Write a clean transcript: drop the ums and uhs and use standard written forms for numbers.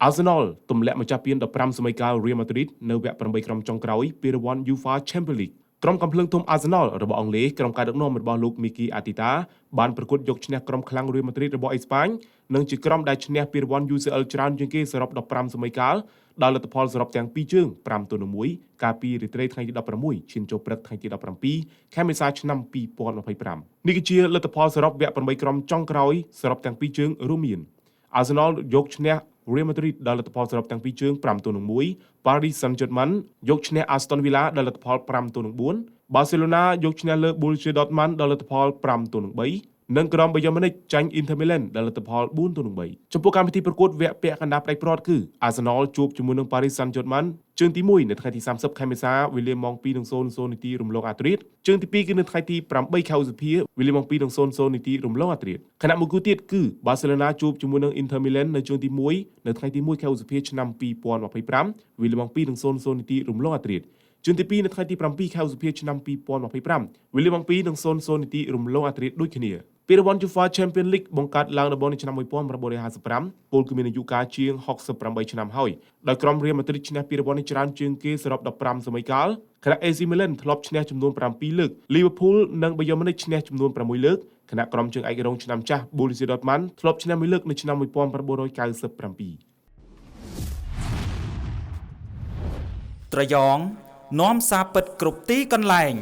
Arsenal ទម្លាក់ម្ចាស់ពាន15សម័យកាល Real Madrid នៅវគ្គ8ក្រុមចុងក្រោយពីរង្វាន់ UEFA Champions League ក្រុមកំភ្លើងធំ Arsenal របស់អង់គ្លេសក្រុមការដឹកនាំរបស់លោក Mikel Arteta បានប្រកួតយកឈ្នះក្រុមខ្លាំង Real Madrid របស់អេស្ប៉ាញនិងជាក្រុមដែលឈ្នះពានរង្វាន់ UCL ច្រើនជាងគេសរុប15សម័យកាលដោយលទ្ធផលសរុបទាំងពីរជើង5-1កាលពីរាត្រីថ្ងៃទី16ឈានចូលព្រឹកថ្ងៃទី17ខែមេសាឆ្នាំ2025នេះគឺជាលទ្ធផលសរុបវគ្គ8ក្រុមចុងក្រោយសរុបទាំងពីរជើងរួមមាន Arsenal យកឈ្នះReal Madrid ដោយលទ្ធផលសរុបទាំងពីរជើង5-1 Paris Saint-Germain យកឈ្នះ Aston Villa ដោយលទ្ធផល5-4 Barcelona យកឈ្នះលើ Borussia Dortmund ដោយលទ្ធផល5-3និងក្រុម Bayern Munich ចាញ់ Inter Milan ដោយលទ្ធផល4-3ចំពោះកម្មវិធីប្រកួតវគ្គពាក់កណ្ដាលផ្ដាច់ព្រ័ត្រគឺ Arsenal ជួបជាមួយនឹង Paris Saint-Germain ជើងទី1នៅថ្ងៃទី30ខែមេសាវេលាម៉ោង 2:00 នាទីរំលងអាធ្រាត្រជើងទី2គឺនៅថ្ងៃទី8ខែឧសភាវេលាម៉ោង 2:00 នាទីរំលងអាធ្រាត្រខណៈមួយគូទៀតគឺ Barcelona ជួបជាមួយនឹង Inter Milan នៅជើងទី1នៅថ្ងៃទី1ខែឧសភាឆ្នាំ2025វេលាម៉ោង 2:00 នាទីរំលងអាធ្រាត្រជើងទី2នៅថ្ងៃទី7ខែឧសភាឆ្នាំ2025វេលាម៉ោង 2:00 នាទីរំលងអាធ្រាត្រដូចគ្នាពានរង្វាន់ UEFA Champions League បង្កើតឡើងដំបូងនៅឆ្នាំ1955ពលគឺមានអាយុកាលជាង68ឆ្នាំហើយដោយក្រុម Real Madrid ឈ្នះពានរង្វាន់នេះច្រើនជាងគេសរុប15សម័យកាលខណៈ AC Milan ធ្លាប់ឈ្នះចំនួន7លើក Liverpool និង Bayern Munich ឈ្នះចំនួន6លើកខណៈក្រុមជើងឯករងឆ្នាំចាស់ Borussia Dortmund ធ្លាប់ឈ្នះ1លើកនៅឆ្នាំ1997ត្រយ៉ងនាំសារពិតគ្រប់ទីកន្លែង